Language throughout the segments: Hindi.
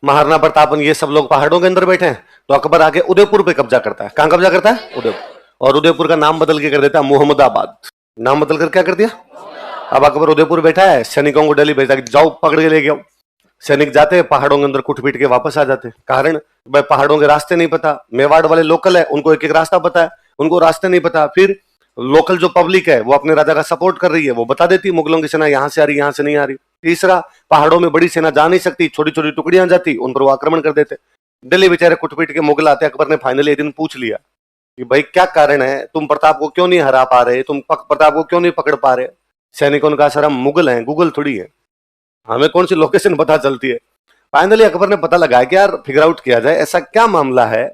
महाराणा प्रताप ये सब लोग पहाड़ों के अंदर बैठे हैं, तो अकबर आके उदयपुर पे कब्जा करता है। कहां कब्जा करता है? उदयपुर। और उदयपुर का नाम बदल के कर देता है मोहम्मदाबाद। नाम बदल कर क्या कर दिया? अब अकबर उदयपुर बैठा है, सैनिकों को दिल्ली भेजता है कि जाओ पकड़ के लेके आओ। सैनिक जाते हैं, पहाड़ों के अंदर कुट पीट के वापस आ जाते हैं। कारण भाई पहाड़ों के रास्ते नहीं पता, मेवाड़ वाले लोकल है, उनको एक एक रास्ता पता है, उनको रास्ते नहीं पता। फिर लोकल जो पब्लिक है वो अपने राजा का सपोर्ट कर रही है, वो बता देती मुगलों की सेना यहाँ से आ रही, यहाँ से नहीं आ रही। तीसरा, पहाड़ों में बड़ी सेना जा नहीं सकती, छोटी छोटी टुकड़ियां जाती, उन पर वो आक्रमण कर देते। दिल्ली बेचारे कुटपीट के मुगल आते। अकबर ने फाइनली एक दिन पूछ लिया कि भाई क्या कारण है, तुम प्रताप को क्यों नहीं हरा पा रहे, तुम प्रताप को क्यों नहीं पकड़ पा रहे? सैनिकों ने कहा सर हम मुगल हैं, गूगल थोड़ी है, हमें कौन सी लोकेशन पता चलती है। फाइनली अकबर ने पता लगाया कि यार फिगर आउट किया जाए, ऐसा क्या मामला है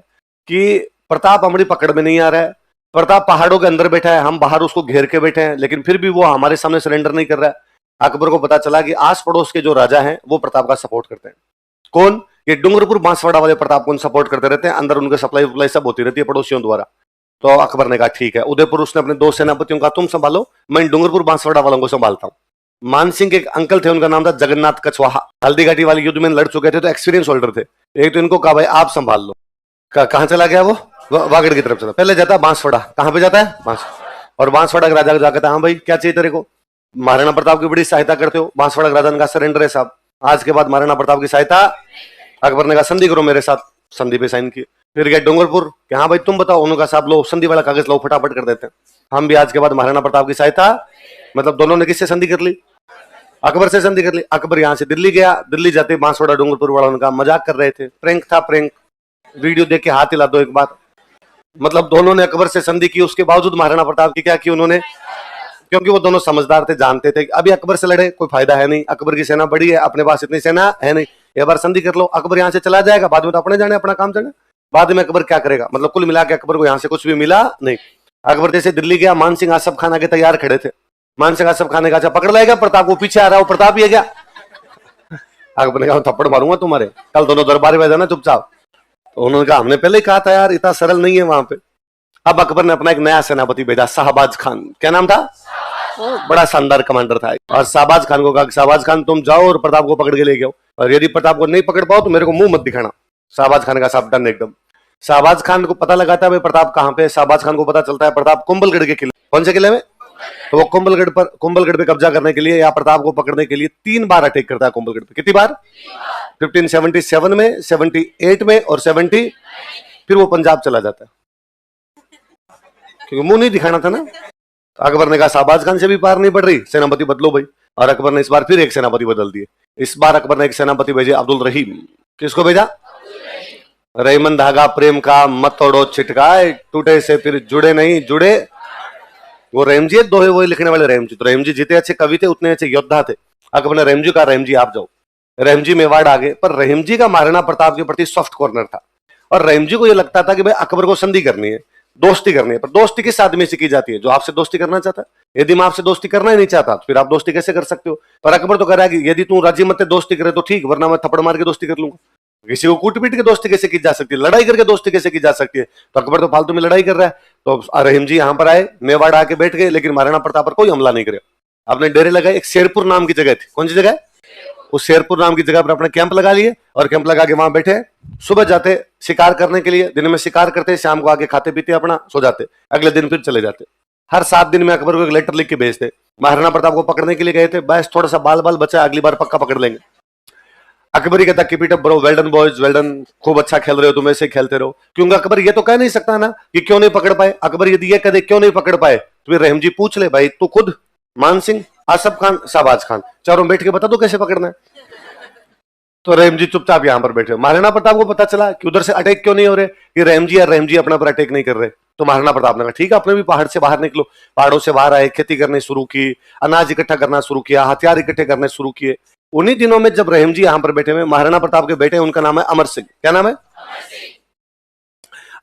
कि प्रताप हमारी पकड़ में नहीं आ रहा है, प्रताप पहाड़ों के अंदर बैठा है, हम बाहर उसको घेर के बैठे हैं, लेकिन फिर भी वो हमारे सामने सरेंडर नहीं कर रहा है। अकबर को पता चला कि आस पड़ोस के जो राजा हैं वो प्रताप का सपोर्ट करते हैं। कौन? ये डूंगरपुर बांसवाड़ा वाले प्रताप को सपोर्ट करते रहते हैं, अंदर उनके सप्लाई वप्लाई सब होती रहती है पड़ोसियों द्वारा। तो अकबर ने कहा ठीक है। उदयपुर उसने अपने दो सेनापतियों का तुम संभालो, मैं डूंगरपुर बांसवाड़ा वालों को संभालता हूँ। मानसिंह के एक अंकल थे, उनका नाम था जगन्नाथ कछवाहा, हल्दी घाटी वाले युद्ध में लड़ चुके थे, तो एक्सपीरियंस होल्डर थे। एक तो इनको कहा भाई आप संभाल लो। कहां चला गया वो? वागड़ की तरफ चला। पहले जाता है बांसवाड़ा। कहां पे जाता है? बांसवाड़ा। और बांसवाड़ा के राजा को जाकर हाँ भाई क्या चाहिए तेरे को? महाराणा प्रताप की बड़ी सहायता करते हो। बांसवाड़ा के राजा ने कहा सरेंडर है साहब, आज के बाद महाराणा प्रताप की सहायता। अकबर ने कहा संधि करो मेरे साथ। संधि पे साइन किए। फिर गए डूंगरपुर कि हाँ भाई तुम बताओ। उन्होंने कहा साहब लो संधि वाला कागज लो, फटाफट कर देते हैं, हम भी आज के बाद महाराणा प्रताप की सहायता। मतलब दोनों ने किससे संधि कर ली? अकबर से संधि कर ली। अकबर यहां से दिल्ली गया। दिल्ली जाते बांसवाड़ा डूंगरपुर वाला उनका मजाक कर रहे थे, प्रैंक था प्रैंक। वीडियो देख के हाथ हिला दो एक बार। मतलब दोनों ने अकबर से संधि की, उसके बावजूद महाराणा प्रताप की क्या की उन्होंने? क्योंकि वो दोनों समझदार थे, जानते थे अभी अकबर से लड़े कोई फायदा है नहीं, अकबर की सेना बड़ी है, अपने पास इतनी सेना है नहीं, एक बार संधि कर लो, अकबर यहाँ से चला जाएगा, बाद में तो अपने जाने अपना काम जाने, बाद में अकबर क्या करेगा? मतलब कुल मिला के अकबर को यहाँ से कुछ भी मिला नहीं। अकबर जैसे दिल्ली गया, मान सिंह आसफ खान आगे तैयार खड़े थे। मान सिंह आसफ खान ने कहा पकड़ लाएगा प्रताप को, पीछे आ रहा हो प्रताप ही है क्या? अकबर ने कहा थप्पड़ मारूंगा तुम्हारे, कल दोनों दरबार में जाना चुपचाप। तो उन्होंने कहा हमने पहले ही कहा था यार, इतना सरल नहीं है वहां पे। अब अकबर ने अपना एक नया सेनापति भेजा, शाहबाज खान। क्या नाम था? बड़ा शानदार कमांडर था। और शाहबाज खान को कहा शाहबाज खान तुम जाओ और प्रताप को पकड़ के ले आओ, और यदि प्रताप को नहीं पकड़ पाओ तो मेरे को मुंह मत दिखाना। शाहबाज खान का साफ डन एकदम। शाहबाज खान को पता लगाता है भाई प्रताप कहां पे। शाहबाज खान को पता चलता है प्रताप कुंभलगढ़ के किले। कौन से किले में? तो वो कुंभलगढ़ पे कब्जा करने के लिए या प्रताप को पकड़ने के लिए 3 बार अटैक करता है कुंभलगढ़ पे। कितनी बार? 1577 में, 78 में और 70। फिर वो पंजाब चला जाता है, क्योंकि मुंह नहीं दिखाना था ना। अकबर ने कहा शाहबाज खान से भी पार नहीं पड़ रही, सेनापति बदलो भाई। और अकबर ने इस बार फिर एक सेनापति बदल दिए। इस बार अकबर ने एक सेनापति भेजे, अब्दुल रहीम। किसको भेजा? रहीमन धागा प्रेम का मत तोड़ो छिटकाए, टूटे से फिर जुड़े नहीं जुड़े। वो रहीम जी दोहे वही लिखने वाले रहीम जी। तो रहीम जी जितने अच्छे कवि थे उतने अच्छे योद्धा थे। अकबर ने रहीम जी कहा रहीम जी आप जाओ। रहीम जी मेवाड़ आ गए, पर रहीम जी का महाराणा प्रताप के प्रति सॉफ्ट कॉर्नर था, और रहीम जी को यह लगता था कि भाई अकबर को संधि करनी है, दोस्ती करनी है। पर दोस्ती किस आदमी से की जाती है? जो आपसे दोस्ती करना चाहता है। यदि मैं आपसे दोस्ती करना ही नहीं चाहता तो फिर आप दोस्ती कैसे कर सकते हो? पर अकबर तो कह रहा है कि यदि तू राजी मत दोस्ती करे तो ठीक, वरना मैं थप्पड़ मार के दोस्ती कर लूंगा। किसी को कूट पीट के दोस्ती कैसे की जा सकती है? लड़ाई करके दोस्ती कैसे की जा सकती है? तो अकबर तो फालतू में लड़ाई कर रहा है। तो रहीम जी यहाँ पर आए, मेवाड़ आके बैठ गए, लेकिन महाराणा प्रताप पर कोई हमला नहीं करे। आपने डेरे लगाए, एक शेरपुर नाम की जगह थी। कौन सी जगह? उस शेरपुर नाम की जगह पर अपने कैंप लगा लिए, और कैंप लगा के वहां बैठे। सुबह जाते शिकार करने के लिए, दिन में शिकार करते, शाम को आके खाते पीते अपना सो जाते, अगले दिन फिर चले जाते। हर 7 दिन में अकबर को एक लेटर लिख के भेजते। महाराणा प्रताप को पकड़ने के लिए गए थे, बस थोड़ा सा बाल बाल बचा, अगली बार पक्का पकड़ लेंगे। अकबर ही कहता keep it up bro, well done boys, well done, खूब अच्छा खेल रहे हो, तुम ऐसे खेलते रहो। क्योंकि अकबर ये तो कह नहीं सकता ना कि क्यों नहीं पकड़ पाए। अकबर यदि ये कहे क्यों नहीं पकड़ पाए तो फिर रहीम जी पूछ ले भाई तू खुद, मान सिंह, आसफ खान, शाहबाज खान, चारों बैठ के बता दो कैसे पकड़ना है। तो रहीम जी चुपचाप यहां पर बैठे। महाराणा प्रताप को पता चला कि उधर से अटैक क्यों नहीं हो रहे, कि रहीम जी अपना पर अटैक नहीं कर रहे। तो महाराणा प्रताप ने कहा ठीक है, अपने भी पहाड़ से बाहर निकलो। पहाड़ों से बाहर आए, खेती करने शुरू की, अनाज इकट्ठा करना शुरू किया, हथियार इकट्ठे करने शुरू किए। उन्हीं दिनों में जब रहीम जी यहां पर बैठे हुए, महाराणा प्रताप के बेटे, उनका नाम है अमर सिंह। क्या नाम है?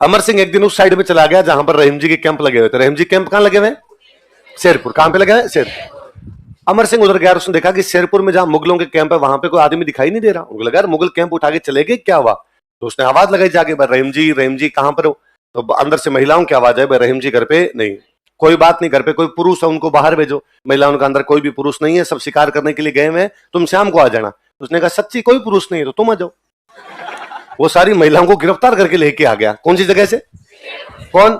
अमर सिंह एक दिन उस साइड में चला गया जहां पर रहीम जी के कैंप लगे हुए थे। रहीम जी कैंप कहां लगे हुए? शेरपुर। कहां पे लगे हुए? शेरपुर। अमर सिंह उधर गया, उसने देखा कि शेरपुर में जहां मुगलों के कैंप है वहां पे कोई आदमी दिखाई नहीं दे रहा। उनको लगा यार मुगल कैंप उठा के चले गए, क्या हुआ? तो उसने आवाज लगाई जाके, रहीम जी कहां पर हो? तो अंदर से महिलाओं की आवाज है, भाई रहीम जी घर पे नहीं। कोई बात नहीं, घर पे कोई पुरुष है उनको बाहर भेजो। महिलाओं के अंदर कोई भी पुरुष नहीं है, सब शिकार करने के लिए गए हुए हैं, तुम शाम को आ जाना। उसने कहा सच्ची कोई पुरुष नहीं है तो तुम आ जाओ। वो सारी महिलाओं को गिरफ्तार करके लेके आ गया। कौन सी जगह से? कौन?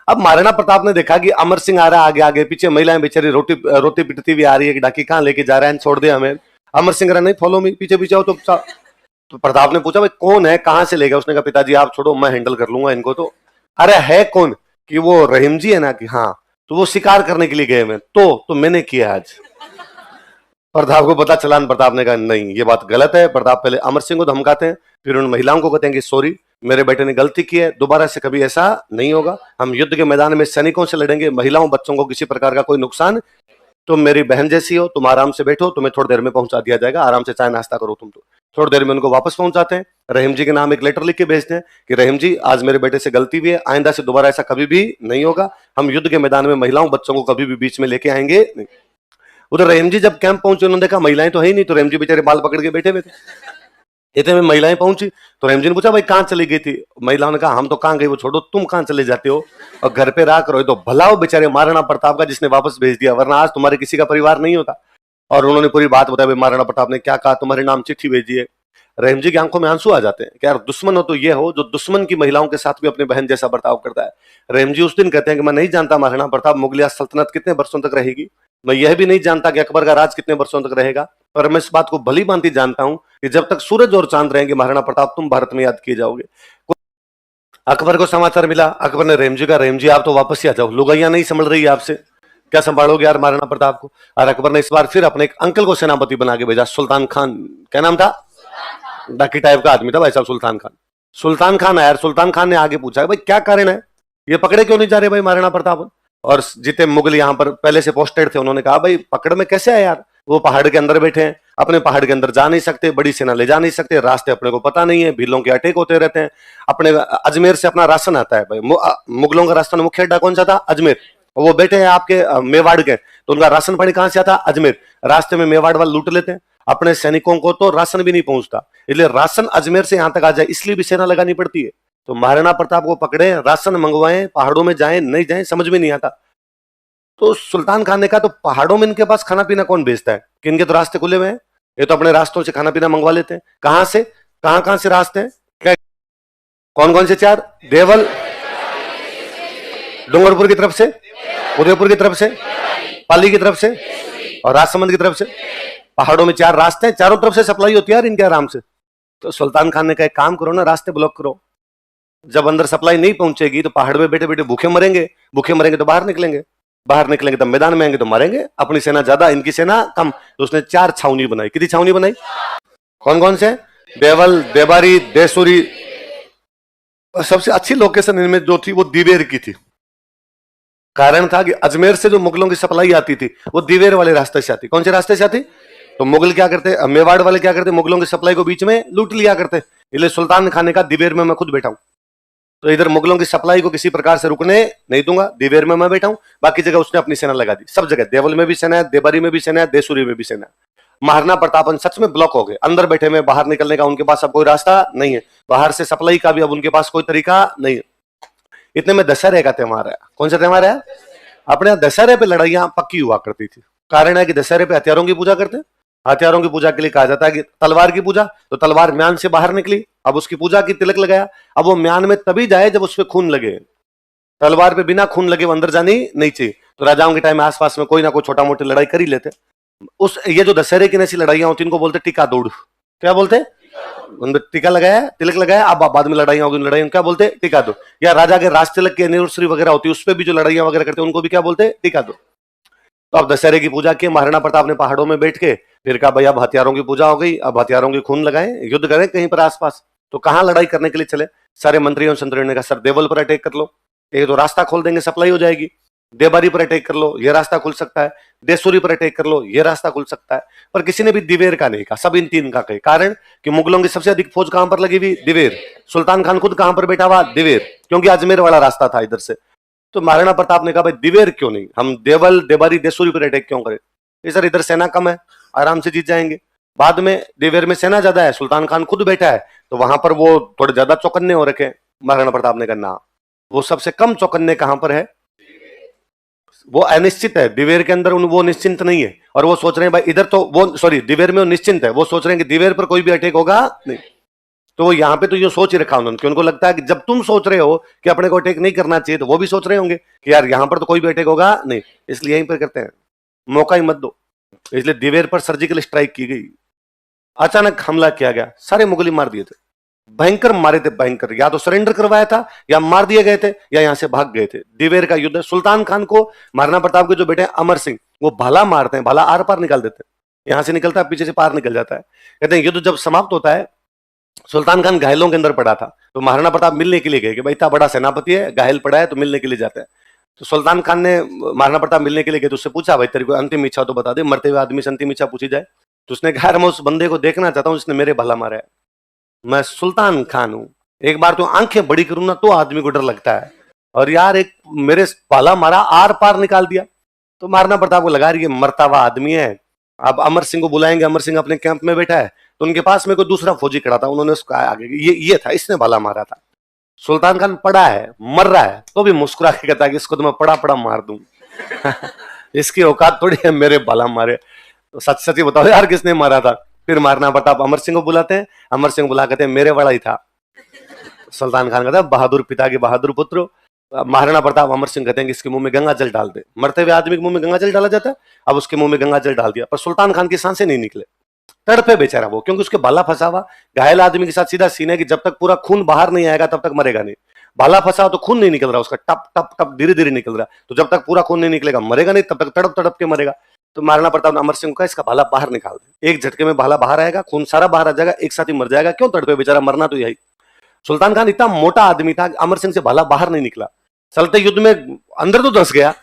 अब महाराणा प्रताप ने देखा कि अमर सिंह आ रहा है आगे आगे, पीछे महिलाएं बेचारी रोती पिटती हुई आ रही है कि डाकी कहां लेके जा रहा है, छोड़ दे हमें। अमर सिंह नहीं, फॉलो मी, पीछे पीछे आओ। तो प्रताप ने पूछा भाई कौन है, कहां से लेगा? उसने कहा पिताजी आप छोड़ो, मैं हैंडल कर लूंगा इनको। तो अरे है कौन? कि वो रहीम जी है ना। कि हाँ। तो वो शिकार करने के लिए गए मैं, तो मैंने किया आज। प्रताप को पता चला। प्रताप ने कहा नहीं ये बात गलत है। प्रताप पहले अमर सिंह को धमकाते हैं, फिर उन महिलाओं को कहते हैं कि सॉरी मेरे बेटे ने गलती की है, दोबारा से कभी ऐसा नहीं होगा। हम युद्ध के मैदान में सैनिकों से लड़ेंगे, महिलाओं बच्चों को किसी प्रकार का कोई नुकसान। तुम मेरी बहन जैसी हो, तुम आराम से बैठो, तुम्हें थोड़ी देर में पहुंचा दिया जाएगा, आराम से चाय नाश्ता करो तुम। तो थोड़ी देर में उनको वापस पहुंचाते हैं। रहीम जी के नाम एक लेटर लिख के भेजते हैं कि रहीम जी आज मेरे बेटे से गलती हुई है, आइंदा से दोबारा ऐसा कभी भी नहीं होगा। हम युद्ध के मैदान में महिलाओं बच्चों को कभी भी बीच में लेके आएंगे नहीं। उधर रहीम जी जब कैंप पहुंचे, उन्होंने देखा महिलाएं तो है ही नहीं, तो रहीम जी बेचारे बाल पकड़ के बैठे हुए थे। इतने में महिलाएं पहुंची तो रहीम जी ने पूछा भाई कहां चली गई थी? महिलाओं ने कहा हम तो कहां गई, वो छोड़ो, तुम कहां चले जाते हो और घर पे रहा करो। तो भला हो बेचारे महाराणा प्रताप का जिसने वापस भेज दिया, वरना आज तुम्हारे किसी का परिवार नहीं होता। और उन्होंने पूरी बात बताई। महाराणा प्रताप ने क्या कहा, तुम्हारे नाम चिट्ठी भेजी है। रहीम जी की आंखों में आंसू आ जाते हैं कि यार दुश्मन हो तो ये हो जो दुश्मन की महिलाओं के साथ भी अपनी बहन जैसा बर्ताव करता है। रहीम जी उस दिन कहते हैं कि मैं नहीं जानता महाराणा प्रताप मुगलिया सल्तनत कितने वर्षों तक रहेगी, मैं यह भी नहीं जानता कि अकबर का राज कितने वर्षों तक रहेगा, पर मैं इस बात को भली भांति जानता हूं कि जब तक सूरज और चांद रहेंगे महाराणा प्रताप तुम भारत में याद किए जाओगे। अकबर को समाचार मिला। अकबर ने रहीम जी का, रहीम जी आप तो वापस ही आ जाओ, लुगाइयां नहीं संभल रही आपसे, क्या संभालोगे यार महाराणा प्रताप को। और अकबर ने इस बार फिर अपने एक अंकल को सेनापति बना के भेजा, सुल्तान खान। क्या नाम था? डाकी टाइप का आदमी था भाई साहब, सुल्तान खान। सुल्तान खान आया। सुल्तान खान ने आगे पूछा भाई क्या कारण है, ये पकड़े क्यों नहीं जा रहे भाई महाराणा प्रताप? और जितने मुगल यहाँ पर पहले से पोस्टेड थे उन्होंने कहा भाई पकड़ में कैसे आए यार, वो पहाड़ के अंदर बैठे हैं, अपने पहाड़ के अंदर जा नहीं सकते, बड़ी सेना ले जा नहीं सकते, रास्ते अपने को पता नहीं है, भीलों के अटैक होते रहते हैं। अपने अजमेर से अपना राशन आता है भाई, मुगलों का राशन मुख्य अड्डा कौन सा था? अजमेर। वो बैठे हैं आपके मेवाड़ के, तो उनका राशन पानी कहां से आता? अजमेर। रास्ते में मेवाड़ वाले लूट लेते हैं, अपने सैनिकों को तो राशन भी नहीं पहुंचता, इसलिए राशन अजमेर से यहां तक आ जाए इसलिए भी सेना लगानी पड़ती है। तो महाराणा प्रताप को पकड़े, राशन मंगवाएं, पहाड़ों में जाएं नहीं जाएं समझ में नहीं आता। तो सुल्तान खान ने कहा तो पहाड़ों में इनके पास खाना पीना कौन भेजता है कि इनके तो रास्ते खुले हुए हैं, ये तो अपने रास्तों से खाना पीना मंगवा लेते हैं। कहां से, कहां से रास्ते हैं? क्या कौन कौन से चार? देवल, डूंगरपुर की तरफ से, उदयपुर की तरफ से, पाली की तरफ से और राजसमंद की तरफ से। पहाड़ों में चार रास्ते हैं, चारों तरफ से सप्लाई होती है यार इनके आराम से। तो सुल्तान खान ने कहा काम करो ना, रास्ते ब्लॉक करो, जब अंदर सप्लाई नहीं पहुंचेगी तो पहाड़ में बैठे बैठे भूखे मरेंगे, भूखे मरेंगे तो बाहर निकलेंगे, बाहर निकलेंगे तो मैदान में आएंगे तो मरेंगे, अपनी सेना ज्यादा इनकी सेना कम। तो उसने 4 छावनी बनाई। कितनी छावनी बनाई? कौन कौन से? देवल, देबारी, देसुरी। सबसे अच्छी लोकेशन इनमें जो थी वो दिवेर की थी। कारण था कि अजमेर से जो मुगलों की सप्लाई आती थी वो दिवेर वाले रास्ते से आती। कौन से रास्ते से आती? तो मुगल क्या करते, मेवाड़ वाले क्या करते, मुगलों की सप्लाई को बीच में लूट लिया करते। इसलिए सुल्तान खान ने कहा दिवेर में मैं खुद बैठा हूं, तो इधर मुगलों की सप्लाई को किसी प्रकार से रुकने नहीं दूंगा, दिवेर में मैं बैठा हूं। बाकी जगह उसने अपनी सेना लगा दी, सब जगह देवल में भी सेना है, देबारी में भी सेना है, देसुरी में भी सेना है। महाराणा प्रताप सच में ब्लॉक हो गए, अंदर बैठे में, बाहर निकलने का उनके पास अब कोई रास्ता नहीं है, बाहर से सप्लाई का भी अब उनके पास कोई तरीका नहीं है। इतने में दशहरे का त्यौहार है। कौन सा त्यौहार है? अपने यहाँ दशहरे पे लड़ाइयां पक्की हुआ करती थी। कारण है कि दशहरे पे हथियारों की पूजा करते हैं, हथियारों की पूजा के लिए कहा जाता है कि तलवार की पूजा, तो तलवार म्यान से बाहर निकली, अब उसकी पूजा की, तिलक लगाया, अब वो म्यान में तभी जाए जब उसपे खून लगे, तलवार पे बिना खून लगे वो अंदर जानी नहीं चाहिए। तो राजाओं के टाइम में आसपास में कोई ना कोई छोटा मोटी लड़ाई कर ही लेते। उस ये जो दशहरे की ऐसी लड़ाइयां होती इनको बोलते टीका दौड़। क्या बोलते? टीका लगाया, तिलक लगाया, अब बाद में लड़ाइयां होगी, लड़ाई क्या बोलते? टीका दो। या राजा के राज तिलक की एनिवर्सरी वगैरह होती है उस पर भी जो लड़ाइयां वगैरह करते हैं उनको भी क्या बोलते? टीका दो। तो अब दशहरे की पूजा की, महाराणा प्रताप ने पहाड़ों में बैठ के फिर कहा भाई अब हथियारों की पूजा हो गई, अब हथियारों की खून लगाएं, युद्ध करें कहीं पर आसपास। तो कहां लड़ाई करने के लिए चले? सारे मंत्रियों संतरियों ने कहा सर देवल पर अटैक कर लो, एक तो रास्ता खोल देंगे, सप्लाई हो जाएगी। देबारी पर अटैक कर लो, ये रास्ता खुल सकता है। देसुरी पर अटैक कर लो, ये रास्ता खुल सकता है। पर किसी ने भी दिवेर का नहीं कहा, सब इन 3 का कहे। कारण कि मुगलों की सबसे अधिक फौज कहां पर लगी हुई? दिवेर। सुल्तान खान खुद कहां पर बैठा हुआ? दिवेर, क्योंकि अजमेर वाला रास्ता था इधर से। तो महाराणा प्रताप ने कहा भाई दिवेर क्यों नहीं, हम देवल, देबारी, देसुरी पर अटैक क्यों करें? सर इधर सेना कम है, आराम से जीत जाएंगे। बाद में देवेर में सेना ज्यादा है, सुल्तान खान खुद बैठा है, तो वहां पर वो थोड़े ज्यादा चौकन्ने हो रखे। महाराणा प्रताप ने कहा ना, वो सबसे कम चौकन्ने कहां पर है? वो अनिश्चित है, दिवेर के अंदर वो निश्चिंत नहीं है, और वो सोच रहे हैं भाई इधर तो वो, सॉरी दिवेर में वो निश्चिंत है, वो सोच रहे हैं कि दिवेर पर कोई भी अटैक होगा नहीं। तो वो यहाँ पे तो ये सोच ही रखा उन्होंने कि उनको लगता है कि जब तुम सोच रहे हो कि अपने को अटैक नहीं करना चाहिए तो वो भी सोच रहे होंगे कि यार यहाँ पर तो कोई भी अटैक होगा नहीं, इसलिए यहीं पर करते हैं, मौका ही मत दो। इसलिए दिवेर पर सर्जिकल स्ट्राइक की गई, अचानक हमला किया गया, सारे मुगल मार दिए थे, भयंकर मारे थे, भयंकर। या तो सरेंडर करवाया था या मार दिए गए थे या यहां से भाग गए थे। दिवेर का युद्ध, सुल्तान खान को महाराणा प्रताप के जो बेटे अमर सिंह वो भाला मारते हैं, भाला आर पार निकाल देते हैं, यहां से निकलता है पीछे से पार निकल जाता है। कहते हैं युद्ध जब समाप्त होता है, सुल्तान खान घायलों के अंदर पड़ा था, तो महाराणा प्रताप मिलने के लिए गए कि भाई इतना बड़ा सेनापति है, घायल पड़ा है, तो मिलने के लिए जाते हैं। तो सुल्तान खान ने महाराणा प्रताप मिलने के लिए गए तो उससे पूछा, भाई तेरी कोई अंतिम इच्छा तो बता दे, मरते हुए आदमी से अंतिम इच्छा पूछी जाए। तो उसने कहा, मैं उस बंदे को देखना चाहता हूं जिसने मेरे भला मारा है, मैं सुल्तान खान हूं, एक बार तो आंखें बड़ी करूं ना तो आदमी को डर लगता है, और यार एक मेरे भाला मारा, आर पार निकाल दिया। तो महाराणा प्रताप को लगा रही है मरता हुआ आदमी है, अब अमर सिंह को बुलाएंगे, अमर सिंह अपने कैंप में बैठा है, तो उनके पास में कोई दूसरा फौजी खड़ा था, उन्होंने उसको आगे ये था, इसने भाला मारा था। सुल्तान खान पड़ा है, मर रहा है, तो भी मुस्कुरा के कहता है कि इसको तो मैं पड़ा पड़ा मार दूं इसकी औकात थोड़ी है मेरे भाला मारे। तो सच सच ही बताओ यार किसने मारा था। फिर महाराणा प्रताप अमर सिंह को बुलाते हैं, अमर सिंह बुला कहते हैं मेरे वाला ही था। सुल्तान खान कहता है बहादुर पिता के बहादुर पुत्र। महाराणा प्रताप अमर सिंह कहते हैं कि इसके मुंह में गंगा जल डाल दे। मरते हुए आदमी के मुंह में गंगा जल डाला जाता है, अब उसके मुंह में गंगा जल डाल दिया, पर सुल्तान खान की सांसें नहीं निकले, तड़पे बेचारा वो, क्योंकि उसके भाला फंसा हुआ। घायल आदमी के साथ सीधा सीने की जब तक पूरा खून बाहर नहीं आएगा तब तक मरेगा नहीं, भाला फंसा तो खून नहीं निकल रहा उसका, टप टप टप धीरे धीरे निकल रहा, तो जब तक पूरा खून नहीं निकलेगा मरेगा नहीं, तब तक तड़प तड़प के मरेगा। तो महाराणा प्रताप ने अमर सिंह को कहा इसका भाला बाहर निकाल दे, एक झटके में भाला बाहर आएगा, खून सारा बाहर आ जाएगा, एक साथ ही मर जाएगा, क्यों तड़पे बेचारा, मरना तो यही। सुल्तान खान इतना मोटा आदमी था, अमर सिंह से भाला बाहर नहीं निकला, चलते युद्ध में अंदर तो धंस गया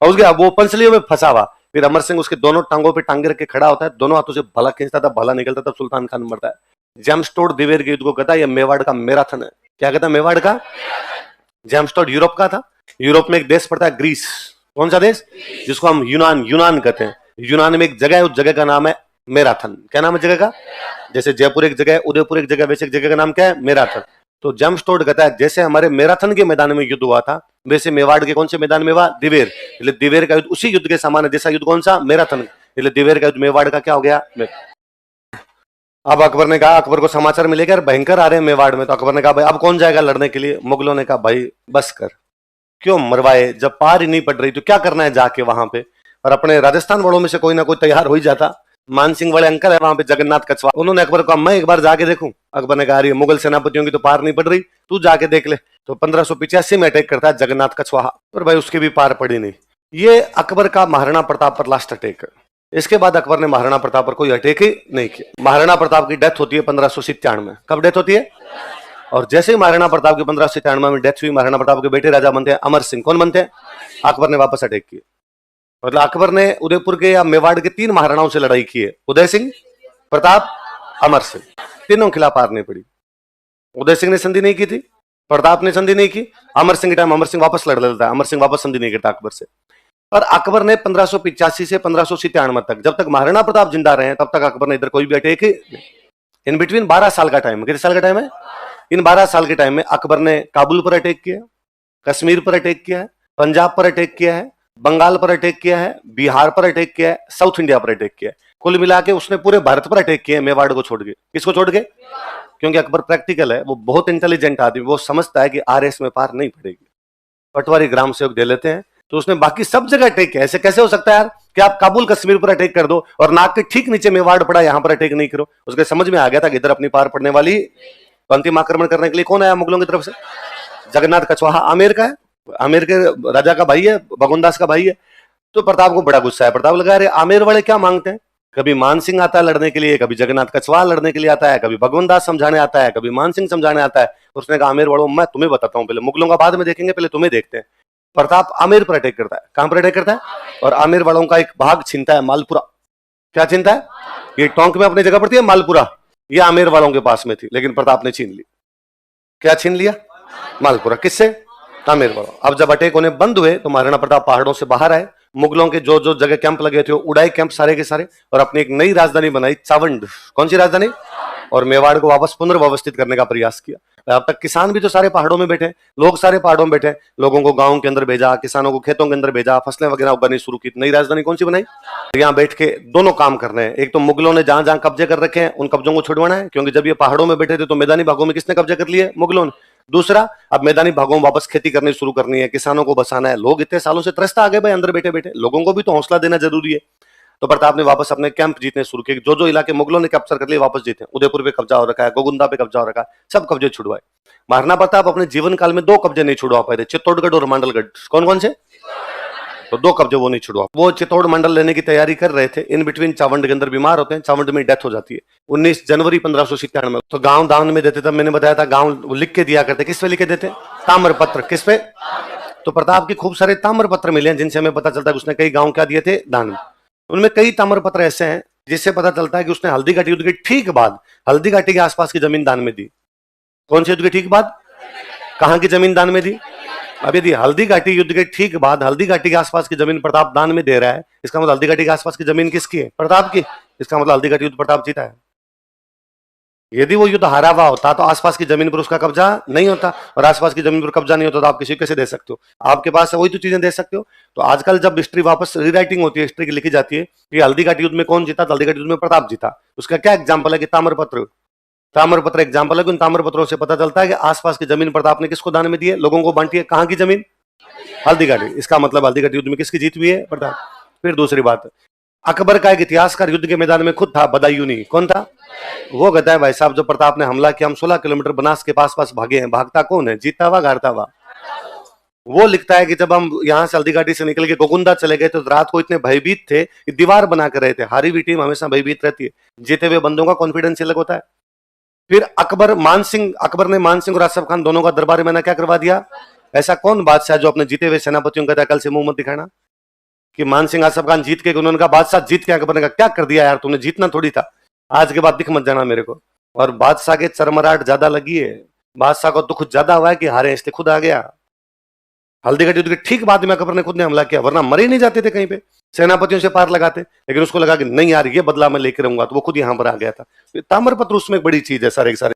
और उसके वो पंसलियों में फंसा हुआ। फिर अमर सिंह उसके दोनों टांगों पे टांगे रख के खड़ा होता है, दोनों हाथों से भाला खींचता था, भाला निकलता था, सुल्तान खान मरता है। जेम्सटोड दिवेर के युद्ध को कहता है ये मेवाड़ का मैराथन है। क्या कहता है मेवाड़ का? जेम्सटोड यूरोप का था, यूरोप में एक देश पड़ता है ग्रीस, कौन सा देश, जिसको हम यूनान कहते हैं। यूनान में एक जगह है, उस जगह का नाम है मैराथन। क्या नाम है जगह का? जैसे जयपुर एक जगह है, उदयपुर एक जगह, वैसे एक जगह का नाम क्या है? मैराथन। तो जेम्सटोड कहता है जैसे हमारे मैराथन के मैदान में युद्ध हुआ था, वैसे मेवाड़ के कौन से मैदान में हुआ? दिवेर। इसलिए दिवेर का युद्ध उसी युद्ध के समान है जैसा युद्ध कौन सा? मैराथन। इसलिए दिवेर का युद्ध मेवाड़ का क्या हो गया? अब अकबर ने कहा, अकबर को समाचार मिलेगा भयंकर आ रहे हैं मेवाड़ में, तो अकबर ने कहा भाई अब कौन जाएगा लड़ने के लिए? मुगलों ने कहा भाई बस कर, क्यों मरवाए, जब पार ही नहीं पड़ रही तो क्या करना है जाके वहां पे। और अपने राजस्थान वालों में से कोई ना कोई तैयार हो ही जाता। मान सिंह वाले अंकल है वहां पे, जगन्नाथ कछवा, उन्होंने अकबर को कहा मैं एक बार जाके देखूं। अकबर ने कहा अरे मुगल सेनापतियों की तो पार नहीं पड़ रही, तू जाके देख ले। तो 1585 में अटैक करता है जगन्नाथ कछवाहा पर, भाई उसकी भी पार पड़ी नहीं। ये अकबर का महाराणा प्रताप पर लास्ट अटैक है। इसके बाद अकबर ने महाराणा प्रताप पर कोई अटैक ही नहीं किया। महाराणा प्रताप की डेथ होती है 1597 में। कब डेथ होती है? और जैसे ही महाराणा प्रताप की 1597 में डेथ हुई, महाराणा प्रताप के बेटे राजा बनते हैं अमर सिंह। कौन बनते हैं? अकबर ने वापस अटैक किया। मतलब अकबर ने उदयपुर के या मेवाड़ के 3 महाराणाओं से लड़ाई की है, उदय सिंह, प्रताप, अमर सिंह, तीनों खिलाफ हार नहीं पड़ी। उदय सिंह ने संधि नहीं की थी, प्रताप ने संधि नहीं की, अमर सिंह के टाइम अमर सिंह वापस लड़ लेता है, अमर सिंह वापस संधि नहीं करता अकबर से। और अकबर ने 1585 से 1597 तक, जब तक महाराणा प्रताप जिंदा रहे तब तक अकबर ने इधर कोई भी अटैक, इन बिटवीन 12 साल का टाइम। कितने साल का टाइम है? इन 12 साल के टाइम में अकबर ने काबुल पर अटैक किया, कश्मीर पर अटैक किया है, पंजाब पर अटैक किया है, बंगाल पर अटैक किया है, बिहार पर अटैक किया है, साउथ इंडिया पर अटैक किया है। कुल मिला के उसने पूरे भारत पर अटैक किए, मेवाड़ को छोड़ के। किसको छोड़ के? क्योंकि अकबर प्रैक्टिकल है, वो बहुत इंटेलिजेंट आदमी, वो समझता है कि आरएस में पार नहीं पड़ेगी, पटवारी ग्राम सेवक दे लेते हैं, तो उसने बाकी सब जगह अटैक किया। ऐसे कैसे हो सकता है यार कि आप काबुल कश्मीर पर अटैक कर दो और नाक के ठीक नीचे मेवाड़ पड़ा, यहां पर अटैक नहीं करो। उसके समझ में आ गया था कि इधर अपनी पार पड़ने वाली। तो अंतिम आक्रमण करने के लिए कौन आया मुगलों की तरफ से? जगन्नाथ कछवाहा आमेर का है, आमेर के राजा का भाई है, भगवनदास का भाई है। तो प्रताप को बड़ा गुस्सा है, प्रताप लगा अरे आमेर वाले क्या मांगते हैं, कभी मान सिंह आता है लड़ने के लिए, कभी जगन्नाथ कछवाहा लड़ने के लिए आता है, कभी भगवनदास समझाने आता है, कभी मान सिंह समझाने आता है। उसने कहा आमेर वालों मैं तुम्हें बताता हूँ, पहले मुगलों का बाद में देखेंगे, पहले तुम्हें देखते हैं। प्रताप आमेर पर अटैक करता है। कहां पर अटैक करता है? और आमेर वालों का एक भाग छीनता है, मालपुरा। क्या छीनता है? ये टोंक में अपनी जगह पड़ती है मालपुरा, ये आमेर वालों के पास में थी, लेकिन प्रताप ने छीन ली। क्या छीन लिया? मालपुरा। किससे? आमेर वालों। अब जब अटैक होने बंद हुए तो महाराणा प्रताप पहाड़ों से बाहर आए, मुगलों के जो जो जगह कैंप लगे थे वो उड़ाए कैंप सारे के सारे, और अपनी एक नई राजधानी बनाई चावंड। कौन सी राजधानी? और मेवाड़ को वापस पुनर्व्यवस्थित करने का प्रयास किया। अब तक किसान भी तो सारे पहाड़ों में बैठे, लोग सारे पहाड़ों में बैठे, लोगों को गांव के अंदर भेजा, किसानों को खेतों के अंदर भेजा, फसलें वगैरह उगानी शुरू की। नई राजधानी कौन सी बनाई? यहाँ बैठ के दोनों काम कर रहे हैं। एक तो मुगलों ने जहां जहां कब्जे कर रखे हैं उन कब्जों को छुड़वाना है, क्योंकि जब ये पहाड़ों में बैठे थे तो मैदानी भागों में किसने कब्जे कर लिए? मुगलों ने। दूसरा, अब मैदानी भागों में वापस खेती करनी शुरू करनी है, किसानों को बसाना है। लोग इतने सालों से त्रस्त आ गए भाई अंदर बैठे बैठे, लोगों को भी तो हौसला देना जरूरी है। तो प्रताप ने वापस अपने कैंप जीतने शुरू किए। जो जो इलाके मुगलों ने कैप्चर कर लिए वापस जीते। उदयपुर पे कब्जा हो रखा है, गोगुंदा पे कब्जा हो रखा है, सब कब्जे छुड़वाए। महाराणा प्रताप अपने जीवन काल में 2 कब्जे नहीं छुड़वा पाए थे, चित्तौड़गढ़ और मांडलगढ़। कौन कौन से? तो 2 कब्जे वो नहीं छुड़वा। वो चित्तौड़ मंडल लेने की तैयारी कर रहे थे, इन बिटवीन चावंड के अंदर बीमार होते हैं, चावंड में डेथ हो जाती है 19 जनवरी 1597 में। तो गांव दान में देते, तब मैंने बताया था गांव लिख के दिया करते। किस पे लिख के देते? ताम्रपत्र। किस पे? तो प्रताप के खूब सारे ताम्रपत्र मिले हैं, जिनसे हमें पता चलता है कि उसने कई गांव क्या दिए थे? दान में। उनमें कई ताम्रपत्र ऐसे हैं जिससे पता चलता है कि उसने हल्दी घाटी युद्ध के ठीक बाद हल्दी घाटी के आसपास की जमीन दान में दी। कौन से युद्ध के ठीक बाद? कहां की जमीन दान में दी? अब यदि हल्दी घाटी युद्ध के ठीक बाद हल्दी घाटी के आसपास की जमीन प्रताप दान में दे रहा है, इसका मतलब हल्दी घाटी के आसपास की जमीन किसकी है? प्रताप की। इसका मतलब हल्दी घाटी युद्ध प्रताप जीता है। यदि वो युद्ध हारा हुआ होता तो आसपास की जमीन पर उसका कब्जा नहीं होता, और आसपास की जमीन पर कब्जा नहीं होता तो आप किसी को कैसे दे सकते हो? आपके पास वही तो चीजें दे सकते हो। तो आजकल जब हिस्ट्री वापस रीराइटिंग होती है, हिस्ट्री की लिखी जाती है कि हल्दी घाटी युद्ध में कौन जीता, तो हल्दी घाटी युद्ध में प्रताप जीता। उसका क्या एग्जाम्पल है कि ताम्रपत्र। ताम्रपत्र एग्जाम्पल है कि उन ताम्रपत्रों से पता चलता है कि आसपास की जमीन प्रताप ने किसको दान में दी है? लोगों को बांटी है। कहां की जमीन? हल्दी घाटी। इसका मतलब हल्दी घाटी युद्ध में किसकी जीत हुई है? प्रताप। फिर दूसरी बात, अकबर का एक इतिहासकार युद्ध के मैदान में खुद था, बदायूनी। कौन था? वो कहता है भाई साहब जब प्रताप ने हमला किया हम 16 किलोमीटर बनास के पास पास भागे हैं। भागता कौन है? जीतता हुआ, हारता हुआ। वो लिखता है कि जब हम यहाँ से हल्दी घाटी से निकल के गोकुंदा चले गए तो रात को इतने भयभीत थे कि दीवार बना कर रहे थे। हारी हुई टीम हमेशा भयभीत रहती है, जीते हुए बंदों का कॉन्फिडेंस अलग होता है। फिर अकबर ने मान सिंह और आसफ खान दोनों का दरबार में क्या करवा दिया? ऐसा कौन बादशाह जो अपने जीते हुए सेनापतियों को कहता है कल से मुंह मत दिखाना? कि मान सिंह आसफ खान जीत के, उन्होंने कहा बादशाह जीत के। अकबर ने कहा क्या कर दिया यार तुमने, जीतना थोड़ी था, आज के बाद दिख मत जाना मेरे को। और बादशाह के चरमराहट ज्यादा लगी है, बादशाह को दुख ज्यादा हुआ है कि हारे, इसलिए खुद आ गया। हल्दी घाटी युद्ध के ठीक बाद में अकबर ने खुद ने हमला किया, वरना मरे नहीं जाते थे कहीं पे, सेनापतियों से पार लगाते। लेकिन उसको लगा कि नहीं यार ये बदला मैं लेकर रहूंगा, तो वो खुद यहां पर आ गया था। ताम्रपत्र उसमें एक बड़ी चीज है सारे के सारे।